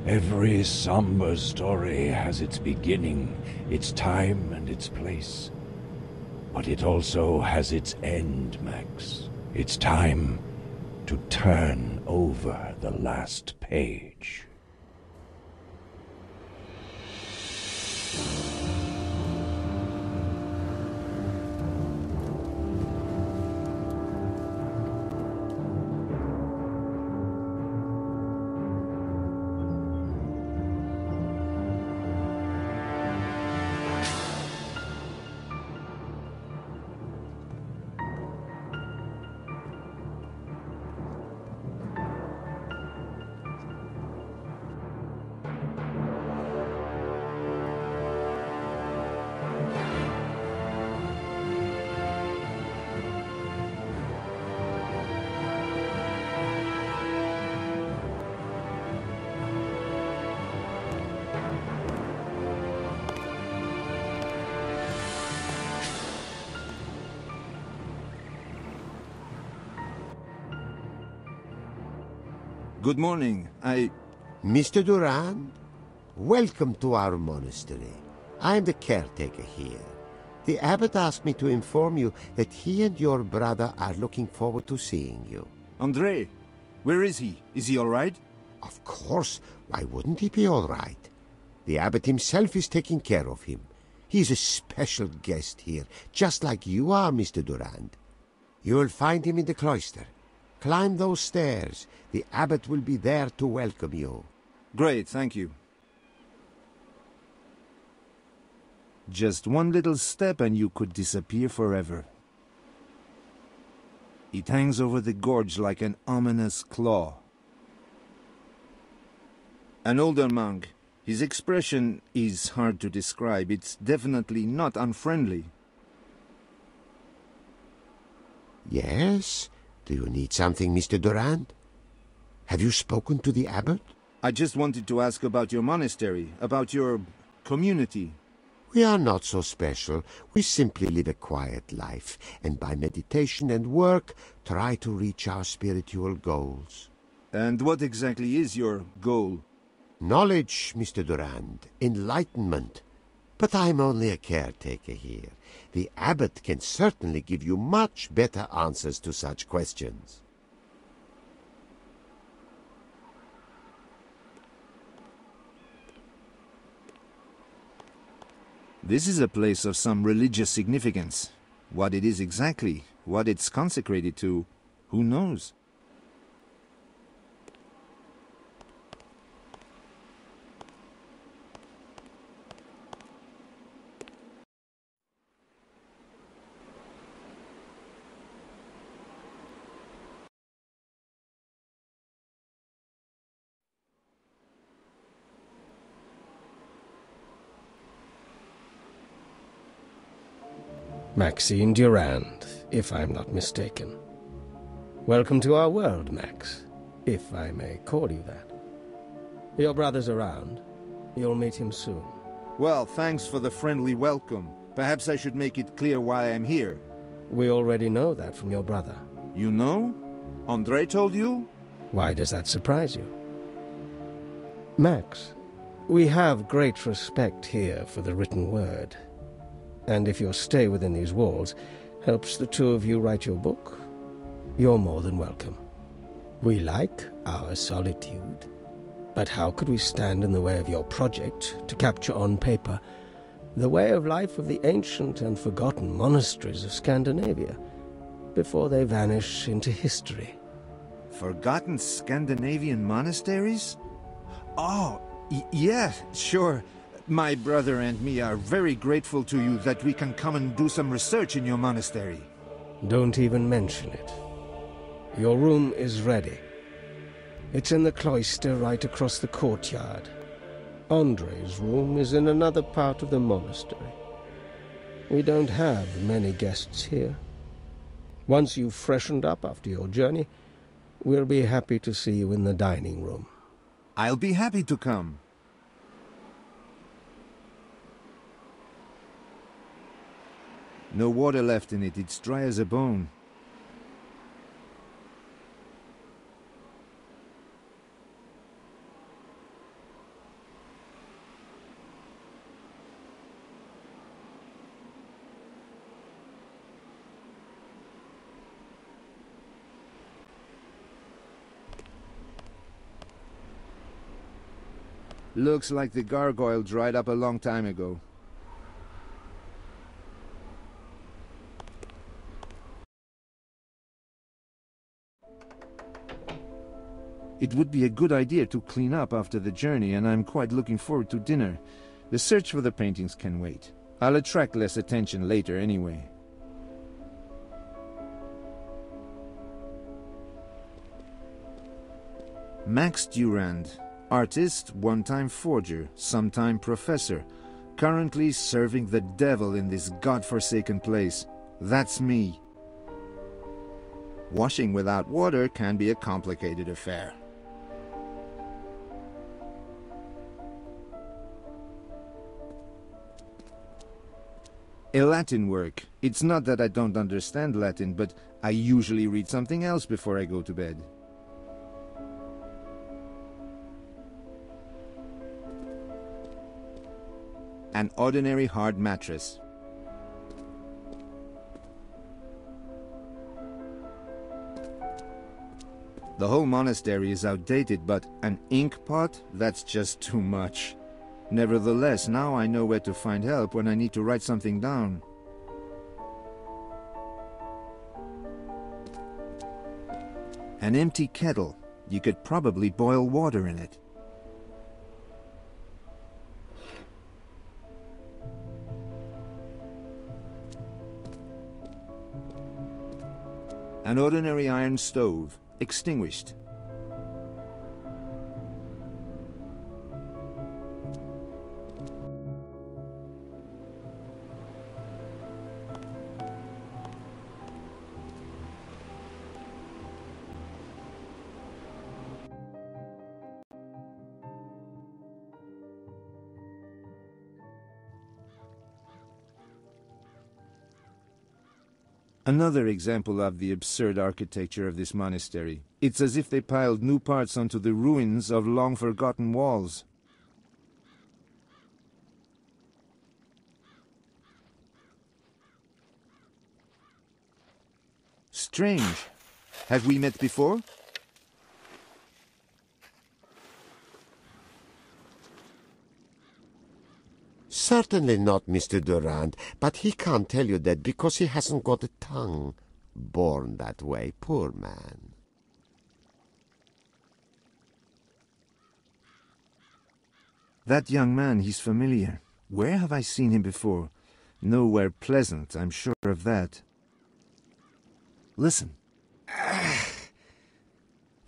Every somber story has its beginning, its time, and its place. But it also has its end, Max. It's time to turn over the last page. Good morning. Mr. Durand, welcome to our monastery. I am the caretaker here. The abbot asked me to inform you that he and your brother are looking forward to seeing you. André, where is he? Is he all right? Of course. Why wouldn't he be all right? The abbot himself is taking care of him. He's a special guest here, just like you are, Mr. Durand. You'll find him in the cloister. Climb those stairs. The abbot will be there to welcome you. Great, thank you. Just one little step and you could disappear forever. It hangs over the gorge like an ominous claw. An older monk. His expression is hard to describe. It's definitely not unfriendly. Yes? Do you need something, Mr. Durand? Have you spoken to the abbot? I just wanted to ask about your monastery, about your community. We are not so special. We simply live a quiet life, and by meditation and work, try to reach our spiritual goals. And what exactly is your goal? Knowledge, Mr. Durand. Enlightenment. But I'm only a caretaker here. The abbot can certainly give you much better answers to such questions. This is a place of some religious significance. What it is exactly, what it's consecrated to, who knows? Maxine Durand, if I'm not mistaken. Welcome to our world, Max, if I may call you that. Your brother's around. You'll meet him soon. Well, thanks for the friendly welcome. Perhaps I should make it clear why I'm here. We already know that from your brother. You know? André told you? Why does that surprise you? Max, we have great respect here for the written word. And if your stay within these walls helps the two of you write your book, you're more than welcome. We like our solitude, but how could we stand in the way of your project to capture on paper the way of life of the ancient and forgotten monasteries of Scandinavia before they vanish into history? Forgotten Scandinavian monasteries? Oh, yeah, sure. My brother and me are very grateful to you that we can come and do some research in your monastery. Don't even mention it. Your room is ready. It's in the cloister right across the courtyard. Andre's room is in another part of the monastery. We don't have many guests here. Once you've freshened up after your journey, we'll be happy to see you in the dining room. I'll be happy to come. No water left in it. It's dry as a bone. Looks like the gargoyle dried up a long time ago. It would be a good idea to clean up after the journey, and I'm quite looking forward to dinner. The search for the paintings can wait. I'll attract less attention later anyway. Max Durand, artist, one-time forger, sometime professor, currently serving the devil in this godforsaken place. That's me. Washing without water can be a complicated affair. A Latin work. It's not that I don't understand Latin, but I usually read something else before I go to bed. An ordinary hard mattress. The whole monastery is outdated, but an ink pot? That's just too much. Nevertheless, now I know where to find help when I need to write something down. An empty kettle. You could probably boil water in it. An ordinary iron stove, extinguished. Another example of the absurd architecture of this monastery. It's as if they piled new parts onto the ruins of long-forgotten walls. Strange. Have we met before? Certainly not, Mr. Durand, but he can't tell you that because he hasn't got a tongue. Born that way, poor man. That young man, he's familiar. Where have I seen him before? Nowhere pleasant, I'm sure of that. Listen.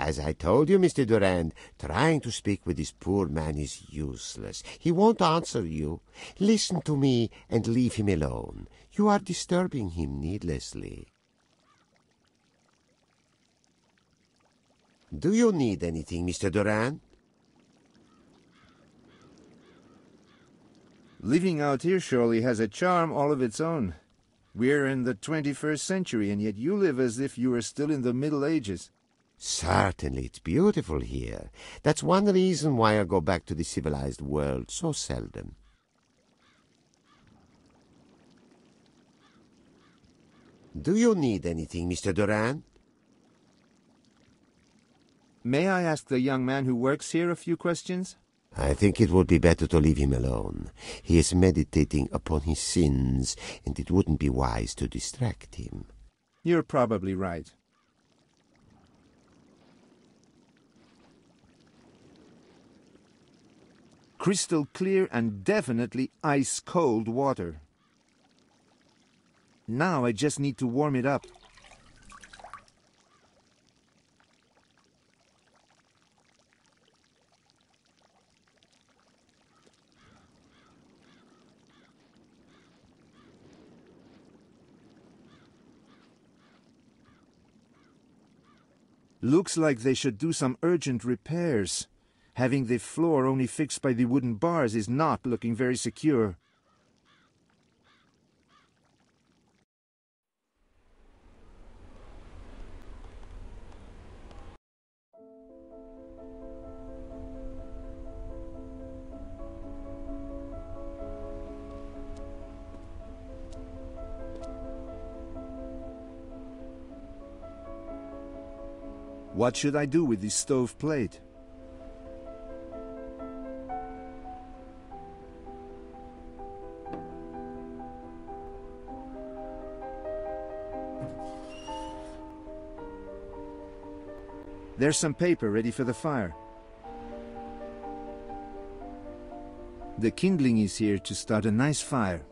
As I told you, Mr. Durand, trying to speak with this poor man is useless. He won't answer you. Listen to me and leave him alone. You are disturbing him needlessly. Do you need anything, Mr. Durand? Living out here surely has a charm all of its own. We're in the 21st century, and yet you live as if you were still in the Middle Ages. Certainly, it's beautiful here. That's one reason why I go back to the civilized world so seldom. Do you need anything, Mr. Durand? May I ask the young man who works here a few questions? I think it would be better to leave him alone. He is meditating upon his sins, and it wouldn't be wise to distract him. You're probably right. Crystal clear and definitely ice-cold water. Now I just need to warm it up. Looks like they should do some urgent repairs. Having the floor only fixed by the wooden bars is not looking very secure. What should I do with this stove plate? There's some paper ready for the fire. The kindling is here to start a nice fire.